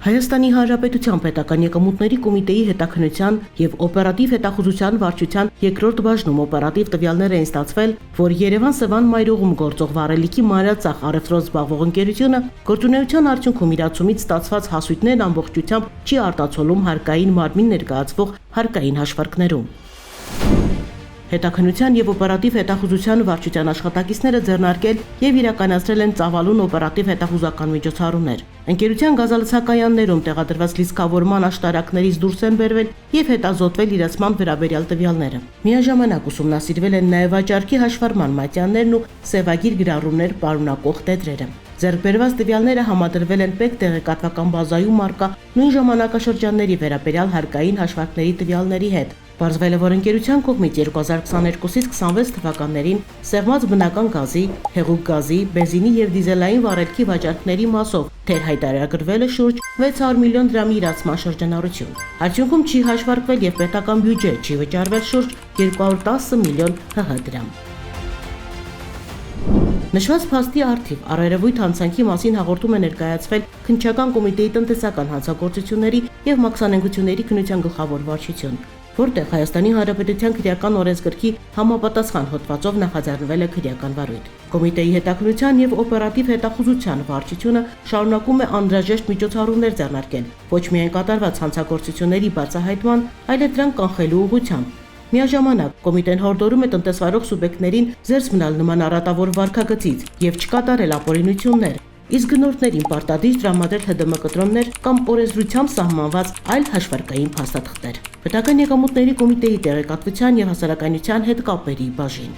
Հայաստանի Հանրապետության պետական եկամուտների կոմիտեի հետաքննության եւ օպերատիվ հետախուզության վարչության երկրորդ բաժնում օպերատիվ տվյալներ էին ստացվել, որ Երևան-Սևան մայրուղում գործող վառելիքի մանրածախ առևտրով զբաղվող ընկերությունը գործունեության արդյունքում իրացումից ստացված հասույթներն ամբողջությամբ չի արտացոլում հարկային մարմին ներկայացվող հարկային հաշվարկներում։ Հետաքննության եւ օպերատիվ հետախուզության վարչության աշխատակիցները ձեռնարկել եւ իրականացրել են ծավալուն օպերատիվ հետախուզական միջոցառումներ։ Ընկերության գազալցակայաններում տեղադրված լիցքավորման աշտարակներից դուրս են բերվել եւ հետազոտվել իրացման վերաբերյալ տվյալները։ Միաժամանակ ուսումնասիրվել են նաեւ վաճառքի հաշվառման մատյաններն ու սևագիր գրառումներ պարունակող տետրերը։ Ձեռք բերված տվյալները համադրվել են ՊԵԿ տեղեկատվական բազայում առկա նույն ժամանակաշրջանների վերաբերյալ հարկային հաշվարկների տվյալների հետ։ Պարզվել է, որ ընկերության կողմից 2022-ից 26 թվականներին սեղմած բնական գազի, հեղուկ գազի, բենզինի եւ դիզելային վառելքի վաճառքների մասով հայտարարագրվել է շուրջ 600 միլիոն դրամի իրացման շրջանառություն։ Արդյունքում չի հաշվարկվել եւ պետական բյուջե չի վճարվել շուրջ 210 միլիոն ՀՀ դրամ։ Նշված փաստի առթիվ առերևույթ հանցանքի մասին հաղորդում է ներկայացվել քննչական կոմիտեի տնտեսական հանցագործությունների եւ մաքսանենգությունների քննության գլխավոր վարչություն, որտեղ Հայաստանի Հանրապետության քրեական օրենսգրքի համապատասխան հոդվածով նախաձեռնվել է քրեական վարույթ։ Կոմիտեի հետաքննության եւ օպերատիվ հետախուզության վարչությունը շարունակում է անհրաժեշտ միջոցառումներ ձեռնարկել ոչ միայն կատարված հանցագործությունների բացահայտման, այլև դրանք կանխելու ուղղությամբ։ Միաժամանակ կոմիտեն հորդորում է տնտեսվարող սուբյեկտներին զերծ մնալ նման առատավոր վարքագծից եւ չկատարել ապօրինություններ, իսկ գնորդներին պարտադիր տրամադրել ՀԴՄ կտրոններ կամ օրենսդրությամբ սահմանված այլ հաշվարկային փաստաթղթեր։ Պետական եկամուտների կոմիտեի տեղեկատվության եւ հասարակայնության հետ կապերի բաժին։